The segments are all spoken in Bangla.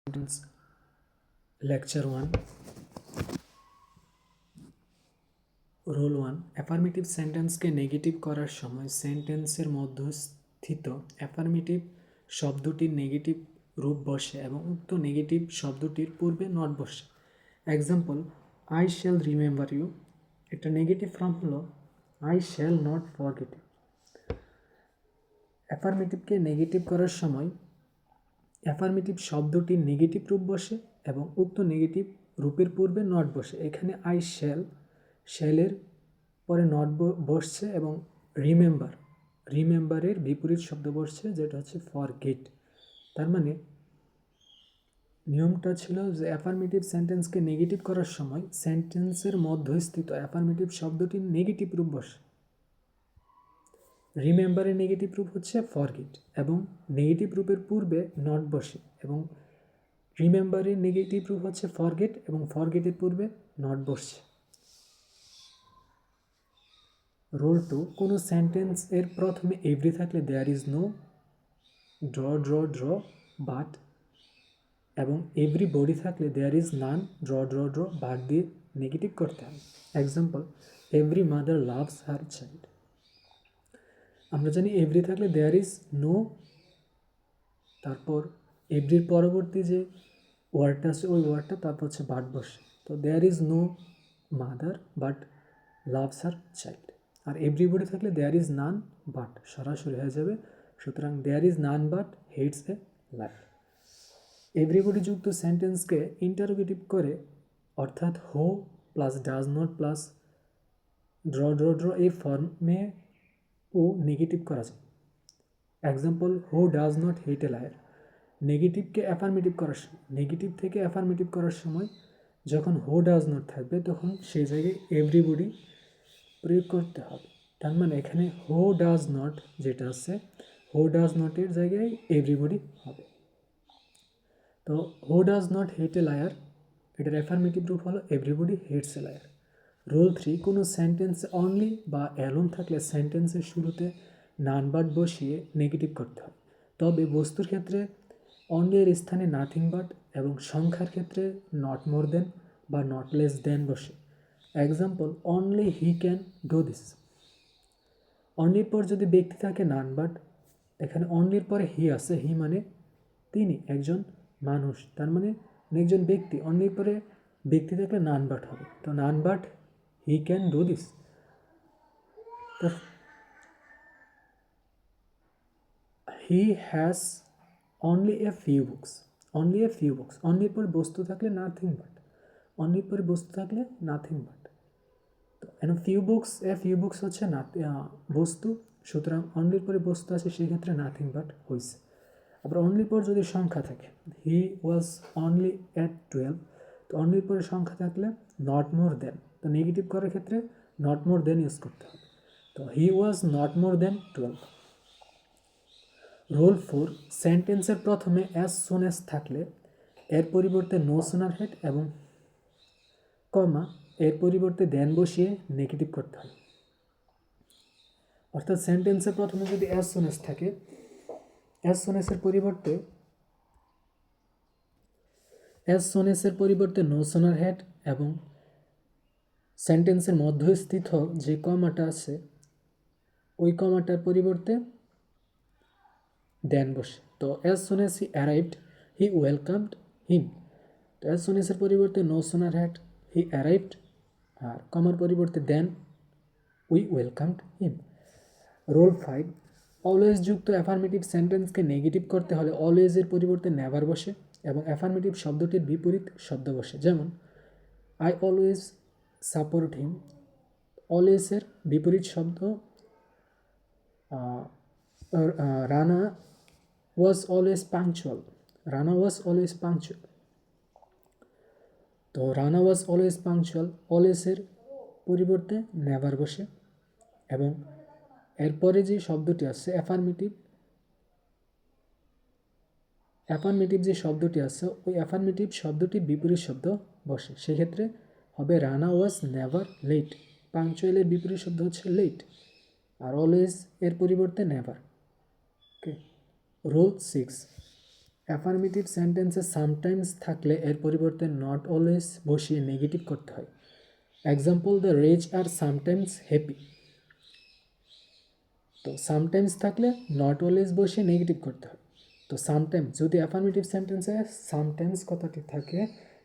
Sentence lecture 1 রোল 1 অ্যাফার্মেটিভ সেন্টেন্সকে নেগেটিভ করার সময় সেন্টেন্সের মধ্যস্থিত অ্যাফার্মেটিভ শব্দটির নেগেটিভ রূপ বসে এবং উক্ত নেগেটিভ শব্দটির পূর্বে নট বসে। Example, I shall remember you, এটা নেগেটিভ ফর্ম হলো I shall not forget you. অ্যাফার্মেটিভকে নেগেটিভ করার সময় অ্যাফার্মেটিভ শব্দটির নেগেটিভ রূপ বসে এবং উক্ত নেগেটিভ রূপের পূর্বে নট বসে। এখানে আই শ্যালের পরে নট বসছে এবং রিমেম্বারের বিপরীত শব্দ বসছে, যেটা হচ্ছে ফরগেট। তার মানে নিয়মটা ছিল যে অ্যাফার্মেটিভ সেন্টেন্সকে নেগেটিভ করার সময় সেন্টেন্সের মধ্যস্থিত অ্যাফার্মেটিভ শব্দটির নেগেটিভ রূপ বসে। রিমেম্বারের নেগেটিভ রূপ হচ্ছে ফরগেট এবং নেগেটিভ রূপের পূর্বে নট বসে, এবং রিমেম্বারের নেগেটিভ রূপ হচ্ছে ফরগেট এবং ফরগেটের পূর্বে নট বসছে। রোল 2, কোনো সেন্টেন্স এর প্রথমে এভরি থাকলে there is no draw but এবং এভরিবডি থাকলে there is none draw but দিয়ে নেগেটিভ করতে হবে। Example, every mother loves her child. আমরা জানি এভরি থাকলে দেয়ার ইজ নো, তারপর এভরির পরবর্তী যে ওয়ার্ডটা আছে ওই ওয়ার্ডটা তারপর হচ্ছে বাট বসে। তো there is no mother but loves her child. আর এভরিবডি থাকলে দেয়ার ইজ নান বাট সরাসরি হয়ে যাবে। সুতরাং there is none but hates a life. Everybody যুক্ত সেন্টেন্সকে ইন্টারোগেটিভ করে, অর্থাৎ who plus does not plus draw এই ফর্মে ও নেগেটিভ করা যায়। Example, who does not hate a liar. নেগেটিভকে অ্যাফার্মেটিভ করার সময়, নেগেটিভ থেকে অ্যাফার্মেটিভ করার সময় যখন হো ডাজ নট থাকবে তখন সেই জায়গায় এভরিবডি প্রয়োগ করতে হবে। তার মানে এখানে হো ডাজ নট যেটা আছে, হো ডাজ নটের জায়গায় এভরিবডি হবে। তো who does not hate a liar, এটার অ্যাফার্মেটিভ রূপ হলো everybody hates a liar. Rule 3, কোনো সেন্টেন্স অনলি বা অ্যালোন থাকলে সেন্টেন্সের শুরুতে নান বাট বসিয়ে নেগেটিভ করতে হয়। তবে বস্তুর ক্ষেত্রে অনলি এর স্থানে নাথিং বাট এবং সংখ্যার ক্ষেত্রে নট মোর দেন বা নট লেস দেন বসে। Example, only he can do this. অনলির পর যদি ব্যক্তি থাকে নান বাট, এখানে অনলির পরে হি আছে, হি মানে তিনি একজন মানুষ, তার মানে একজন ব্যক্তি। অনলির পরে ব্যক্তি থাকলে নান বাট হবে, তো none but he can do this. He has only a few books. Only a few books, অনলির পরে বস্তু থাকলে নাথিং বাট, অনলির পরে বস্তু থাকলে নাথিং বাট। তো ফিউ বুকস হচ্ছে বস্তু, সুতরাং অনলির পরে বস্তু আছে, সেক্ষেত্রে নাথিং বাট হয়েছে। আবার অনলির পর যদি সংখ্যা থাকে, হি ওয়াজ অনলি অ্যাট 12, তো অনলির পরে সংখ্যা থাকলে নট মোর দেন, তো নেগেটিভ করার ক্ষেত্রে নট মোর দেন ইউজ করতে হবে। তো হি was not more then 12। Role 4, সেন্টেন্সের প্রথমে অ্যাজ সুন অ্যাজ থাকলে এর পরিবর্তে নো সুনার হেড এবং কমা এর পরিবর্তে দেন বসিয়ে নেগেটিভ করতে হয়। অর্থাৎ সেন্টেন্সের প্রথমে যদি অ্যাজ সুন অ্যাজ থাকে, অ্যাজ সুন অ্যাজের পরিবর্তে নো সুনার হেড এবং সেন্টেন্সের মধ্যস্থিত যে কমাটা আছে ওই কমাটার পরিবর্তে দেন বসে। তো as soon as he arrived he welcomed him. তো অ্যাজ সুন অ্যাজের পরিবর্তে no sooner had he arrived, আর কমার পরিবর্তে then we welcomed him. Rule 5, always যুক্ত অ্যাফার্মেটিভ সেন্টেন্সকে নেগেটিভ করতে হলে অলওয়েজের পরিবর্তে নেভার বসে এবং অ্যাফার্মেটিভ শব্দটির বিপরীত শব্দ বসে। যেমন, আই অলওয়েজ সাপোর্ট হিম। অলওয়েজের বিপরীত শব্দ Rana was always punctual. Rana was always punctual. তো রানা ওয়াজ অলওয়েজ পাংচুয়াল, অলওয়েজের পরিবর্তে নেভার বসে এবং এরপরে যে শব্দটি আছে অ্যাফার্মেটিভ যে শব্দটি আছে ওই অ্যাফার্মেটিভ শব্দটি বিপরীত শব্দ বসে। সেক্ষেত্রে হবে রানা ওয়াজ নেভার লেট। পাংচুয়ালের বিপরীত শব্দ হচ্ছে লেট, আর অলওয়েজ এর পরিবর্তে নেভার। ওকে। রোল 6, অ্যাফার্মেটিভ সেন্টেন্সে সামটাইমস থাকলে এর পরিবর্তে নট অলওয়েজ বসিয়ে নেগেটিভ করতে হয়। Example, the rich are sometimes happy. তো সামটাইমস থাকলে নট অলওয়েজ বসিয়ে নেগেটিভ করতে হয়। তো সামটাইমস যদি অ্যাফার্মেটিভ সেন্টেন্সে সামটাইমস কথাটি থাকে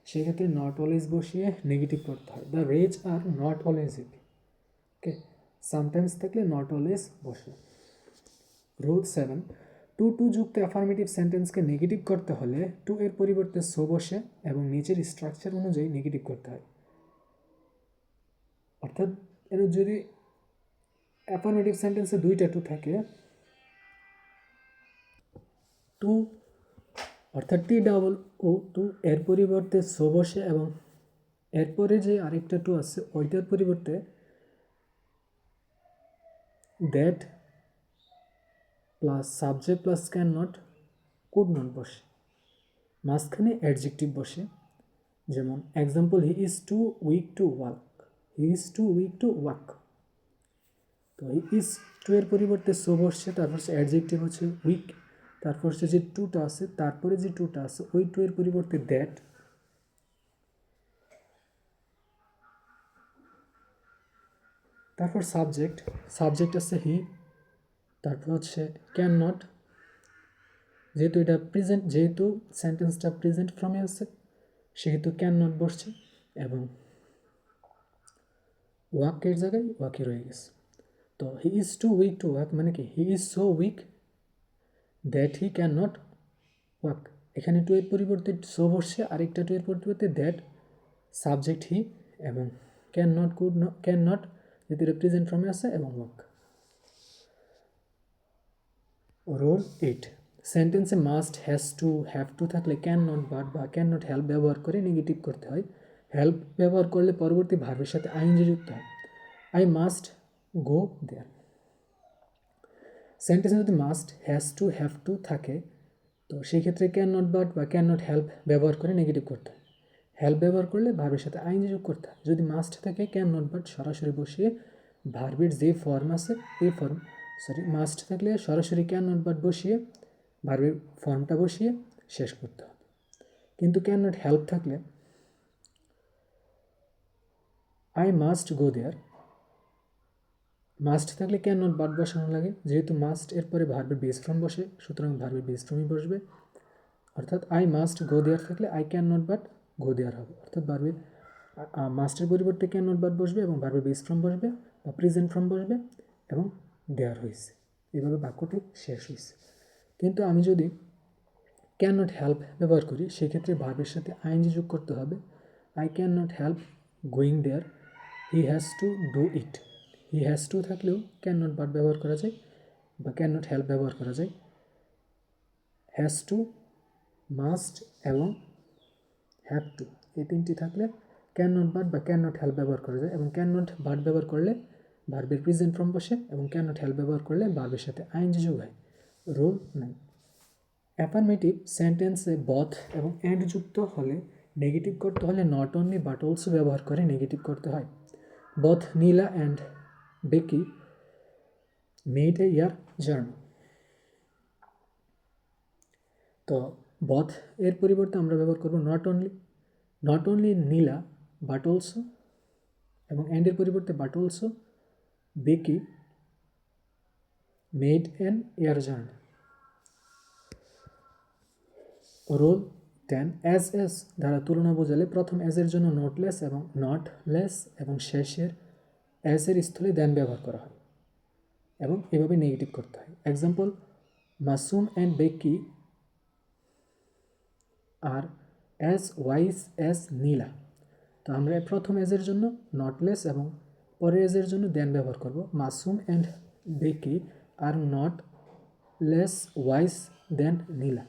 সেক্ষেত্রে নট অলওয়েজ বসিয়ে নেগেটিভ করতে হয়। The rich are not always happy. Okay, sometimes থাকলে নট অলওয়েজ বসে। রুল 7, টু যুক্ত অ্যাফার্মেটিভ সেন্টেন্সকে নেগেটিভ করতে হলে টু এর পরিবর্তে সো বসে এবং নিচের স্ট্রাকচার অনুযায়ী নেগেটিভ করতে হয়। অর্থাৎ এর যদি অ্যাফার্মেটিভ সেন্টেন্সে দুইটা টু থাকে, টু অর্থাৎ TOO এর পরিবর্তে সো বসে এবং এরপরে যে আরেকটা টু আছে ওইটার পরিবর্তে that plus subject plus can not could not বসে, মাঝখানে অ্যাডজেক্টিভ বসে। যেমন example, he is too weak to walk. He is too weak to walk. তো হি ইজ টু এর পরিবর্তে সো বসছে, তারপর সে অ্যাডজেক্টিভ হচ্ছে উইক, তারপর সে যে টুটা আছে তারপরে যে টুটা আছে ওই টু এর পরিবর্তে দ্যাট, তারপর সাবজেক্ট আছে হি, তারপর হচ্ছে ক্যান নট, যেহেতু এটা প্রেজেন্ট, যেহেতু সেন্টেন্সটা প্রেজেন্ট ফর্মে আছে সেহেতু ক্যান নট বসছে এবং ওয়াকের জায়গায় ওয়াকে রয়ে গেছে। তো he is too weak to walk মানে কি, he is so weak that he can not walk. এখানে টু এর পরিবর্তে সো বসছে, আরেকটা টু এর পরিবর্তে দ্যাট, সাবজেক্ট হি এবং ক্যান নট যেহেতু এটা প্রেজেন্ট ফর্মে আছে এবং ওয়াক। রুল 8, সেন্টেন্সে must, has to, have to থাকলে ক্যান নট বাট বা ক্যান নট হেল্প ব্যবহার করে নেগেটিভ করতে হয়। হেল্প ব্যবহার করলে পরবর্তী ভার্বের সাথে আইএনজি যুক্ত হয়। আই মাস্ট গো দেয়ার। সেন্টেন্সে যদি must, has to, have to থাকে তো সেই ক্ষেত্রে ক্যান নট বাট বা ক্যান নট হেল্প ব্যবহার করে নেগেটিভ করতে হয়। হেল্প ব্যবহার করলে ভার্বের সাথে আইএনজি যোগ করতে হয়। যদি মাস্ট থাকে ক্যান নট বাট সরাসরি বসিয়ে ভার্বের যে ফর্ম আছে এই ফর্ম, মাস্ট থাকলে সরাসরি ক্যান নট বাট বসিয়ে ভার্বের ফর্মটা বসিয়ে শেষ করতে হবে। কিন্তু ক্যান নট হেল্প থাকলে I must go there, must থাকলে ক্যান নট বাট বসানো লাগে, যেহেতু মাস্ট এরপরে ভার্বের বেস ফর্ম বসে সুতরাং ভার্বের বেস ফর্মই বসবে। অর্থাৎ আই মাস্ট গো দেয়ার থাকলে I can not but go there হবে। অর্থাৎ ভার্বের মাস্টের পরিবর্তে ক্যান নট বাট বসবে এবং ভার্বের বেস ফর্ম বসবে বা প্রেজেন্ট ফর্ম বসবে এবং দেয়ার হয়েছে। এভাবে বাক্যটি শেষ হয়েছে। কিন্তু আমি যদি ক্যান নট হেল্প ব্যবহার করি সেক্ষেত্রে ভার্বের সাথে আইএনজি যোগ করতে হবে। I can not help going there, he has to do it. He has to থাকলেও ক্যান নট বাট ব্যবহার করা যায় বা ক্যান নট হেল্প ব্যবহার করা যায়। হ্যাজ টু, মাস্ট এবং হ্যাভ টু এই তিনটি থাকলে ক্যান নট বাট বা ক্যান নট হেল্প ব্যবহার করা যায় এবং ক্যান নট বাট ব্যবহার করলে ভার্বের প্রেজেন্ট ফর্ম বসে এবং ক্যান নট হেল্প ব্যবহার করলে ভার্বের সাথে আইএনজি যোগ হয়। রুল 9, অ্যাফার্মেটিভ সেন্টেন্সে বথ এবং অ্যান্ড যুক্ত হলে নেগেটিভ করতে হলে নট অনলি বাট অলসো ব্যবহার করে নেগেটিভ করতে হয়। Both Neela and Becky made a year journey. তো বথ এর পরিবর্তে আমরা ব্যবহার করব not only Neela but also এবং অ্যান্ডের পরিবর্তে but also Becky made an air journey. Rule 10, as দ্বারা তুলনা বোঝালে প্রথম অ্যাজের জন্য নোটলেস এবং নট লেস এবং শেষের অ্যাজের স্থলে দেন ব্যবহার করা হয় এবং এভাবে নেগেটিভ করতে হয়। Example, Masum and Becky are as wise as Neela. তো আমরা প্রথম অ্যাজের জন্য নটলেস এবং পরের অ্যাজের জন্য দেন ব্যবহার করব। Masum and Becky are not less wise than Nila.